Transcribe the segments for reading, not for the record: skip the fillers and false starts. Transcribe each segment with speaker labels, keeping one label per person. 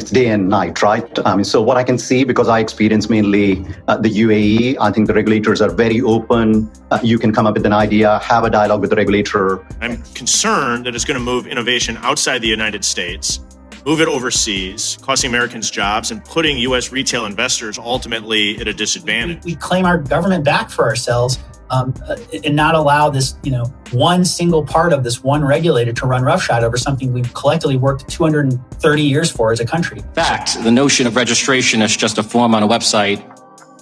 Speaker 1: It's day and night, right? So what I can see, because I experience mainly the UAE, I think the regulators are very open. You can come up with an idea, have a dialogue with the regulator.
Speaker 2: I'm concerned that it's going to move innovation outside the United States, move it overseas, costing Americans jobs and putting U.S. retail investors ultimately at a disadvantage.
Speaker 3: We claim our government back for ourselves and not allow this, one single part of this one regulator to run roughshod over something we've collectively worked 230 years for as a country.
Speaker 4: In fact, the notion of registration as just a form on a website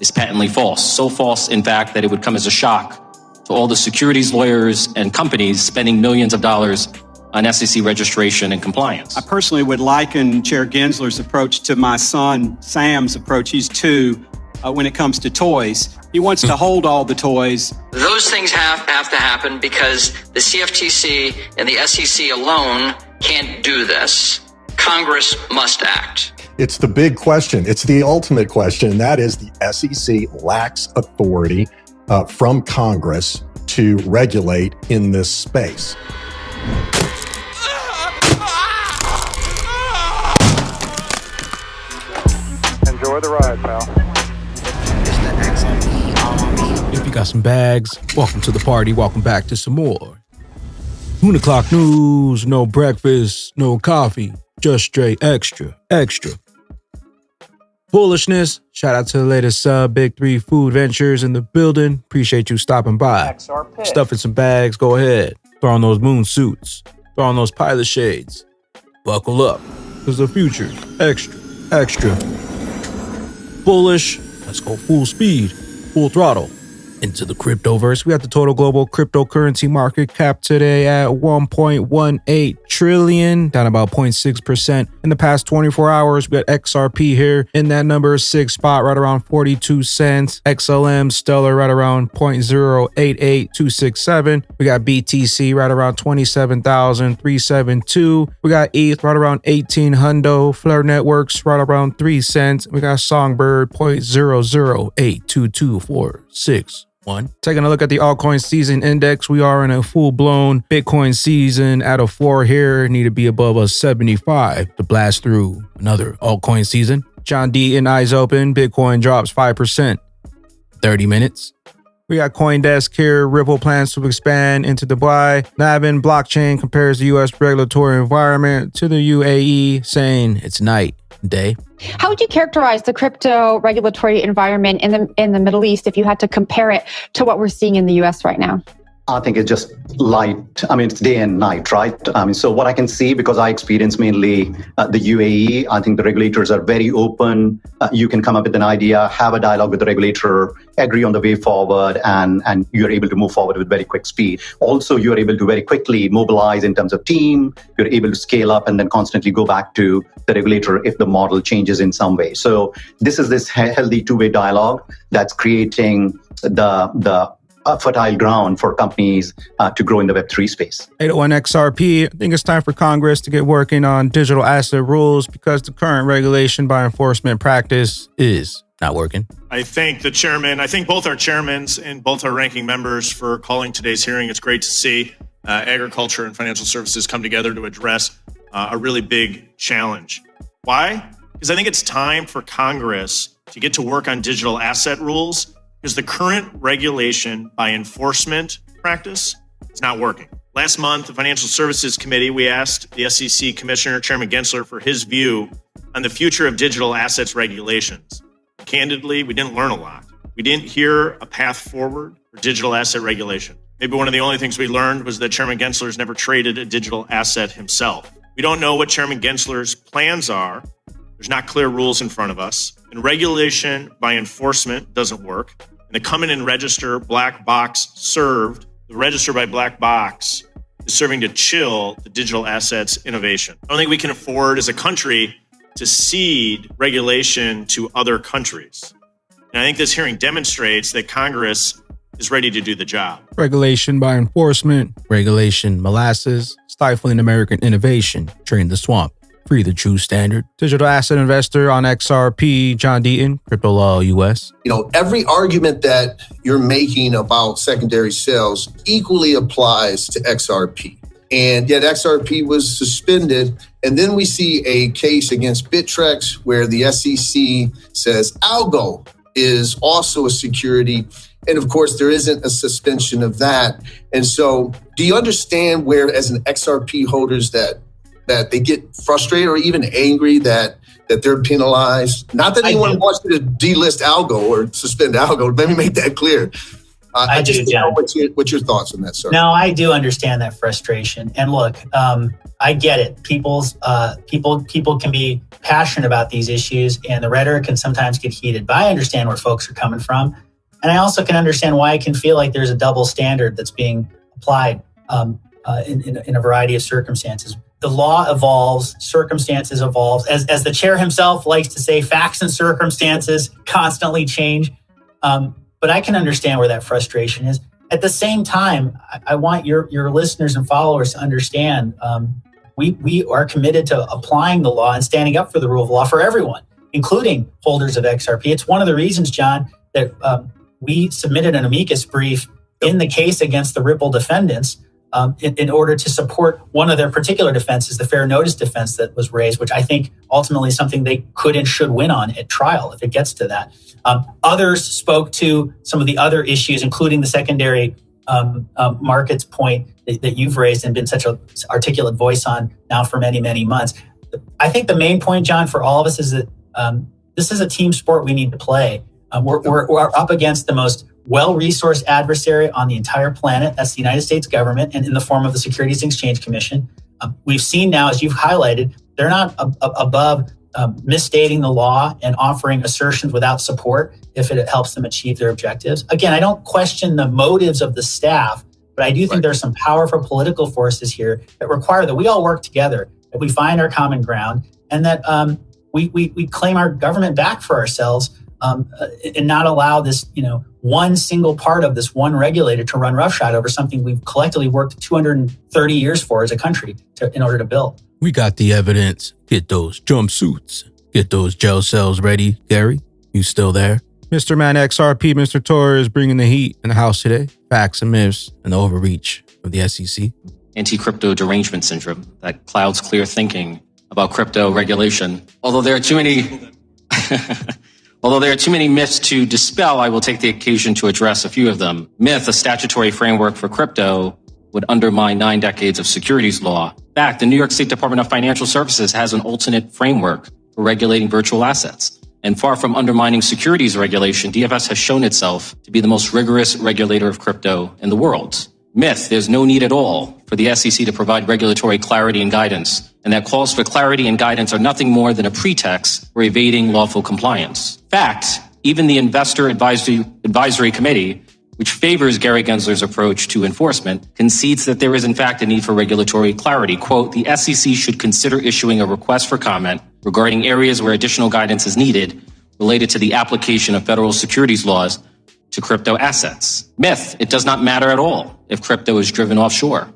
Speaker 4: is patently false. So false, in fact, that it would come as a shock to all the securities lawyers and companies spending millions of dollars on SEC registration and compliance.
Speaker 5: I personally would liken Chair Gensler's approach to my son Sam's approach. He's 2 when it comes to toys. He wants to hold all the toys.
Speaker 6: Those things have to happen because the CFTC and the SEC alone can't do this. Congress must act.
Speaker 7: It's the big question. It's the ultimate question. And that is the SEC lacks authority from Congress to regulate in this space.
Speaker 8: Enjoy the ride, pal.
Speaker 9: If you got some bags, welcome to the party. Welcome back to some more Noon o'clock news. No breakfast, no coffee, just straight extra. Foolishness. Shout out to the latest Big 3 food ventures in the building. Appreciate you stopping by.
Speaker 8: XRP.
Speaker 9: Stuffing some bags, go ahead. Throw on those moon suits. Throw on those pilot shades. Buckle up, because the future's extra. Bullish. Let's go full speed, full throttle into the cryptoverse. We got the total global cryptocurrency market cap today at 1.18 trillion, down about 0.6%. In the past 24 hours, we got XRP here in that number 6 spot, right around 42 cents. XLM Stellar right around 0.088267. We got BTC right around 27,372. We got ETH right around 18 hundo. Flare Networks right around 3 cents. We got Songbird 0.0082246. Taking a look at the altcoin season index, we are in a full-blown Bitcoin season at a 4 here. Need to be above a 75 to blast through another altcoin season. John D in eyes open. Bitcoin drops 5%. 30 minutes. We got CoinDesk here. Ripple plans to expand into Dubai. Navin blockchain compares the U.S. regulatory environment to the UAE, saying it's night and day.
Speaker 10: How would you characterize the crypto regulatory environment in the Middle East if you had to compare it to what we're seeing in the US right now?
Speaker 1: I think it's just light. It's day and night, right? So what I can see, because I experience mainly the UAE, I think the regulators are very open. You can come up with an idea, have a dialogue with the regulator, agree on the way forward, and you're able to move forward with very quick speed. Also, you're able to very quickly mobilize in terms of team. You're able to scale up and then constantly go back to the regulator if the model changes in some way. So this is this healthy two-way dialogue that's creating the fertile ground for companies to grow in the Web3 space.
Speaker 9: 801 XRP, I think it's time for Congress to get working on digital asset rules because the current regulation by enforcement practice is not working.
Speaker 2: I thank the chairman. I thank both our chairmans and both our ranking members for calling today's hearing. It's great to see agriculture and financial services come together to address a really big challenge. Why? Because I think it's time for Congress to get to work on digital asset rules, because the current regulation by enforcement practice is not working. Last month, the Financial Services Committee, we asked the SEC Commissioner, Chairman Gensler, for his view on the future of digital assets regulations. Candidly, we didn't learn a lot. We didn't hear a path forward for digital asset regulation. Maybe one of the only things we learned was that Chairman Gensler's never traded a digital asset himself. We don't know what Chairman Gensler's plans are. There's not clear rules in front of us. And regulation by enforcement doesn't work. And the come in and register black box served, the register by black box is serving to chill the digital assets innovation. I don't think we can afford as a country to cede regulation to other countries. And I think this hearing demonstrates that Congress is ready to do the job.
Speaker 9: Regulation by enforcement, regulation molasses, stifling American innovation, drain the swamp. Free the true standard. Digital asset investor on XRP, John Deaton, Crypto Law US.
Speaker 11: Every argument that you're making about secondary sales equally applies to XRP. and yet XRP was suspended. And then we see a case against Bitrue where the SEC says algo is also a security. And of course, there isn't a suspension of that. And so do you understand where, as an XRP holders, that they get frustrated or even angry that they're penalized? Not that anyone wants you to delist algo or suspend algo. Let me make that clear. I just know what's your thoughts on that, sir?
Speaker 3: No, I do understand that frustration. And look, I get it. People can be passionate about these issues, and the rhetoric can sometimes get heated. But I understand where folks are coming from, and I also can understand why it can feel like there's a double standard that's being applied in a variety of circumstances. The law evolves, circumstances evolve. As the chair himself likes to say, facts and circumstances constantly change. But I can understand where that frustration is. At the same time, I want your listeners and followers to understand we are committed to applying the law and standing up for the rule of law for everyone, including holders of XRP. It's one of the reasons, John, that we submitted an amicus brief in the case against the Ripple defendants in order to support one of their particular defenses, the fair notice defense that was raised, which I think ultimately is something they could and should win on at trial if it gets to that. Others spoke to some of the other issues, including the secondary markets point that you've raised and been such an articulate voice on now for many, many months. I think the main point, John, for all of us is that this is a team sport we need to play. We're up against the most well-resourced adversary on the entire planet. That's the United States government, and in the form of the Securities and Exchange Commission. We've seen now, as you've highlighted, they're not above misstating the law and offering assertions without support if it helps them achieve their objectives. Again, I don't question the motives of the staff, but I do think there's some powerful political forces here that require that we all work together, that we find our common ground, and that we claim our government back for ourselves and not allow this, one single part of this one regulator to run roughshod over something we've collectively worked 230 years for as a country in order to build.
Speaker 9: We got the evidence. Get those jumpsuits. Get those jail cells ready. Gary, you still there? Mr. Man XRP, Mr. Torres is bringing the heat in the house today. Facts and myths and the overreach of the SEC.
Speaker 4: Anti-crypto derangement syndrome that clouds clear thinking about crypto regulation. Although there are too many myths to dispel, I will take the occasion to address a few of them. Myth, a statutory framework for crypto, would undermine 9 decades of securities law. Fact, the New York State Department of Financial Services has an alternate framework for regulating virtual assets. And far from undermining securities regulation, DFS has shown itself to be the most rigorous regulator of crypto in the world. Myth, there's no need at all for the SEC to provide regulatory clarity and guidance, and that calls for clarity and guidance are nothing more than a pretext for evading lawful compliance. Fact, even the Investor Advisory Committee, which favors Gary Gensler's approach to enforcement, concedes that there is in fact a need for regulatory clarity. Quote, the SEC should consider issuing a request for comment regarding areas where additional guidance is needed related to the application of federal securities laws to crypto assets. Myth, it does not matter at all if crypto is driven offshore.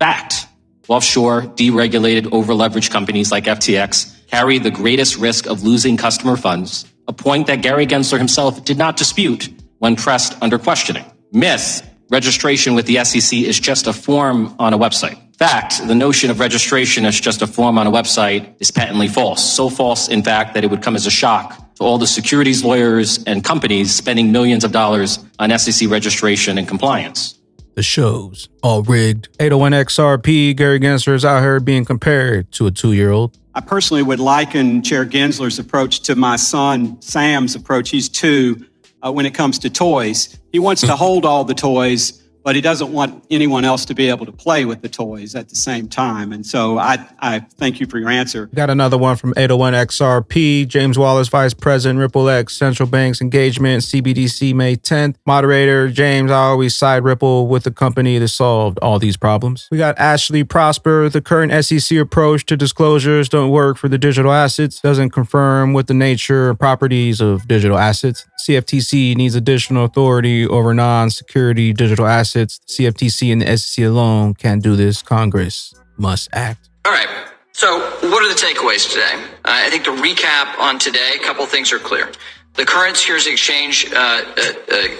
Speaker 4: Fact, offshore, deregulated, over-leveraged companies like FTX carry the greatest risk of losing customer funds, a point that Gary Gensler himself did not dispute when pressed under questioning. Myth, registration with the SEC is just a form on a website. Fact, the notion of registration as just a form on a website is patently false. So false, in fact, that it would come as a shock to all the securities lawyers and companies spending millions of dollars on SEC registration and compliance.
Speaker 9: The show's all rigged. 801 XRP, Gary Gensler is out here being compared to a 2-year-old.
Speaker 5: I personally would liken Chair Gensler's approach to my son Sam's approach. He's 2. When it comes to toys, he wants to hold all the toys, but he doesn't want anyone else to be able to play with the toys at the same time. And so I thank you for your answer.
Speaker 9: Got another one from 801 XRP. James Wallace, Vice President, Ripple X, Central Banks Engagement, CBDC, May 10th. Moderator, James, I always side Ripple with the company that solved all these problems. We got Ashley Prosper. The current SEC approach to disclosures don't work for the digital assets. Doesn't confirm with the nature and properties of digital assets. CFTC needs additional authority over non-security digital assets. CFTC and the SEC alone can't do this. Congress must act.
Speaker 6: All right. So what are the takeaways today? I think to recap on today, a couple things are clear. The current Securities Exchange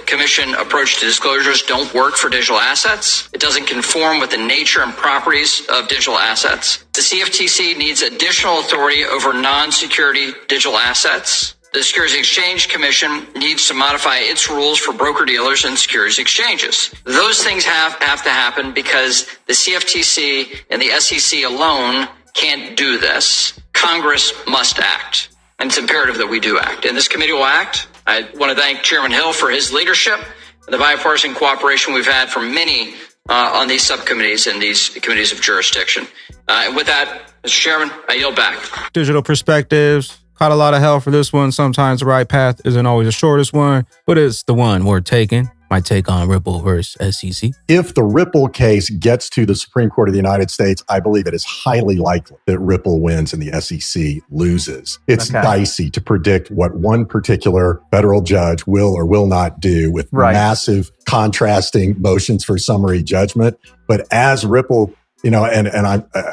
Speaker 6: Commission approach to disclosures don't work for digital assets. It doesn't conform with the nature and properties of digital assets. The CFTC needs additional authority over non-security digital assets. The Securities Exchange Commission needs to modify its rules for broker-dealers and securities exchanges. Those things have to happen because the CFTC and the SEC alone can't do this. Congress must act. And it's imperative that we do act. And this committee will act. I want to thank Chairman Hill for his leadership and the bipartisan cooperation we've had from many on these subcommittees and these committees of jurisdiction. And with that, Mr. Chairman, I yield back.
Speaker 9: Digital perspectives. Caught a lot of hell for this one. Sometimes the right path isn't always the shortest one, but it's the one we're taking. My take on Ripple versus SEC.
Speaker 7: If the Ripple case gets to the Supreme Court of the United States, I believe it is highly likely that Ripple wins and the SEC loses. It's dicey to predict what one particular federal judge will or will not do with massive contrasting motions for summary judgment. But as Ripple, and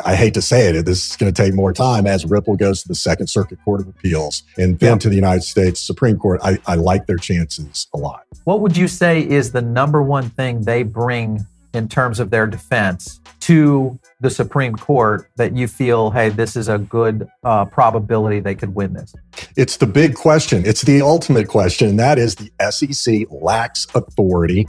Speaker 7: I hate to say it, this is going to take more time. As Ripple goes to the Second Circuit Court of Appeals and then to the United States Supreme Court, I like their chances a lot.
Speaker 12: What would you say is the number one thing they bring in terms of their defense to the Supreme Court that you feel, hey, this is a good probability they could win this?
Speaker 7: It's the big question. It's the ultimate question. And that is the SEC lacks authority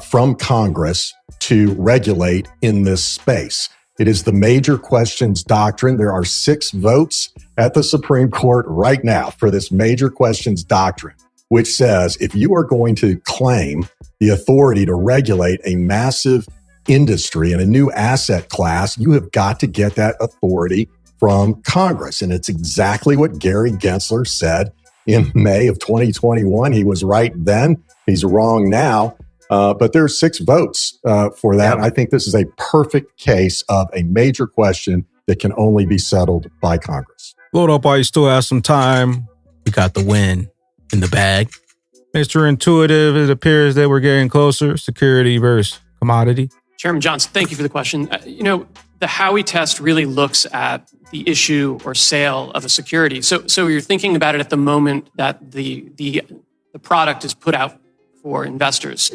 Speaker 7: from Congress to regulate in this space. It is the major questions doctrine. There are 6 votes at the Supreme Court right now for this major questions doctrine, which says if you are going to claim the authority to regulate a massive industry and a new asset class, you have got to get that authority from Congress. And it's exactly what Gary Gensler said in May of 2021. He was right then. He's wrong now. But there's 6 votes for that. I think this is a perfect case of a major question that can only be settled by Congress.
Speaker 9: Load up while you still have some time. We got the win in the bag. Mr. Intuitive, it appears that we're getting closer. Security versus commodity.
Speaker 13: Chairman Johnson, thank you for the question. The Howey test really looks at the issue or sale of a security. So you're thinking about it at the moment that the product is put out for investors.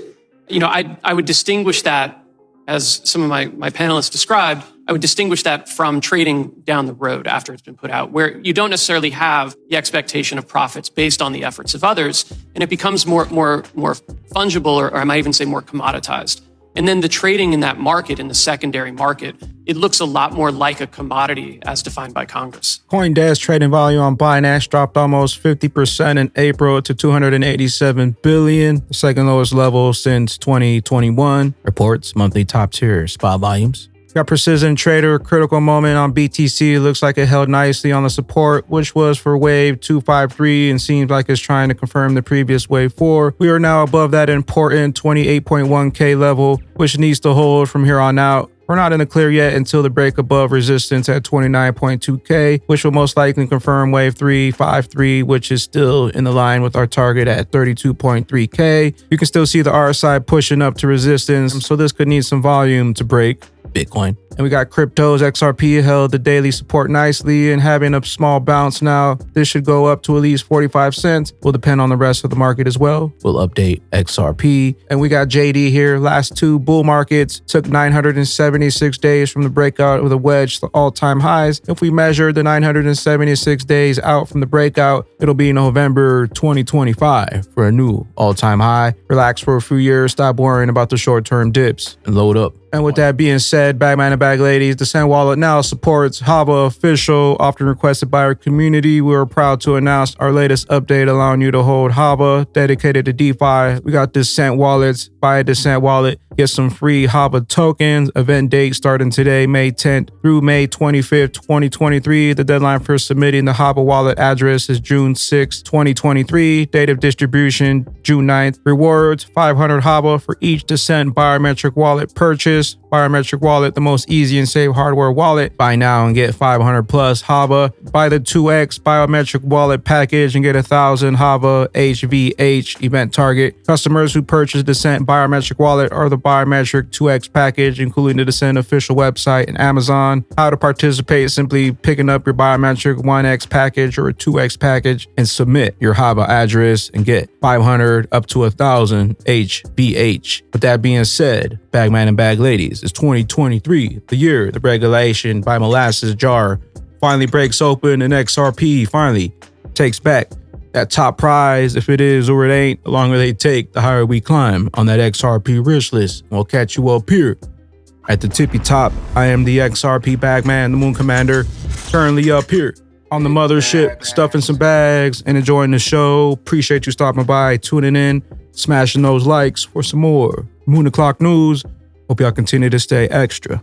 Speaker 13: I would distinguish that, as some of my panelists described, I would distinguish that from trading down the road after it's been put out, where you don't necessarily have the expectation of profits based on the efforts of others, and it becomes more fungible, or I might even say more commoditized. And then the trading in that market, in the secondary market, it looks a lot more like a commodity as defined by Congress.
Speaker 9: CoinDesk trading volume on Binance dropped almost 50% in April to $287 billion, the second lowest level since 2021. Reports monthly top tier spot volumes. Got Precision Trader, critical moment on BTC. Looks like it held nicely on the support, which was for wave 253, and seems like it's trying to confirm the previous wave 4. We are now above that important 28.1K level, which needs to hold from here on out. We're not in the clear yet until the break above resistance at 29.2K, which will most likely confirm wave 353, which is still in the line with our target at 32.3K. You can still see the RSI pushing up to resistance, so this could need some volume to break Bitcoin. And we got cryptos. XRP held the daily support nicely and having a small bounce now. This should go up to at least 45 cents. Will depend on the rest of the market as well. We'll update XRP. And we got JD here. Last 2 bull markets took 976 days from the breakout with a wedge to all-time highs. If we measure the 976 days out from the breakout, it'll be November 2025 for a new all-time high. Relax for a few years, stop worrying about the short-term dips, and load up. And with that being said, Bagman and Bag Ladies, the Sand Wallet now supports HAVA official, often requested by our community. We are proud to announce our latest update allowing you to hold HAVA dedicated to DeFi. We got Descent Wallets. Buy a Descent Wallet, get some free HAVA tokens. Event date starting today, May 10th through May 25th, 2023. The deadline for submitting the HAVA wallet address is June 6th, 2023. Date of distribution, June 9th. Rewards, 500 HAVA for each Descent biometric wallet purchase. Biometric Wallet, the most easy and safe hardware wallet. Buy now and get 500 plus HAVA. Buy the 2X Biometric Wallet package and get 1,000 HAVA HVH event target. Customers who purchase Descent Biometric Wallet or the Biometric 2X package, including the Medicine official website and Amazon. How to participate: simply picking up your biometric 1X package or a 2X package and submit your HODL address and get 500 up to 1,000 HBH. With that being said, Bagman and Bag Ladies, it's 2023, the year the regulation by molasses jar finally breaks open and XRP finally takes back that top prize. If it is or it ain't, the longer they take, the higher we climb on that XRP wish list. We'll catch you up here at the tippy top. I am the XRP Bagman, the Moon Commander, currently up here on the mothership, stuffing some bags and enjoying the show. Appreciate you stopping by, tuning in, smashing those likes for some more Moon O'Clock news. Hope y'all continue to stay extra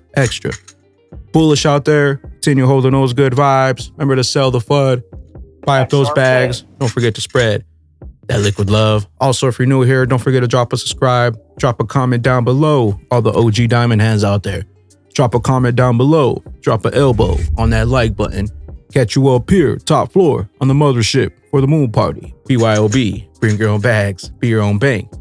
Speaker 9: bullish out there. Continue holding those good vibes. Remember to sell the FUD. Buy up those bags. Don't forget to spread that liquid love. Also, if you're new here, don't forget to drop a subscribe. Drop a comment down below. All the OG diamond hands out there. Drop a comment down below. Drop an elbow on that like button. Catch you up here, top floor, on the mothership for the moon party. BYOB. Bring your own bags. Be your own bank.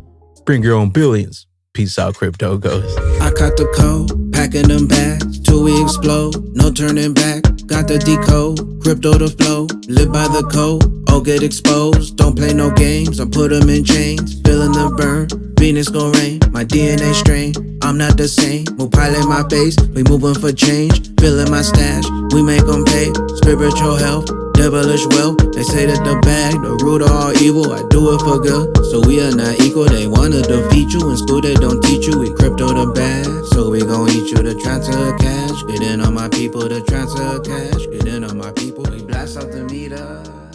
Speaker 9: Bring your own billions. Peace out, crypto goes.
Speaker 14: I caught the code, packing them bags, till we explode, no turning back. Got the decode, crypto to flow, live by the code, all get exposed. Don't play no games, I put them in chains, feeling the burn. Venus gon' rain, my DNA strain. I'm not the same, move pilot my face, we moving for change. Filling my stash, we make them pay. Spiritual health, devilish wealth. They say that the bag, the root of all evil. I do it for good, so we are not equal. They wanna defeat you, in school they don't teach you. We crypto the bag, so we gon' eat you to transfer cash. Get in on my people to transfer cash. Get in on my people, we blast out the meter.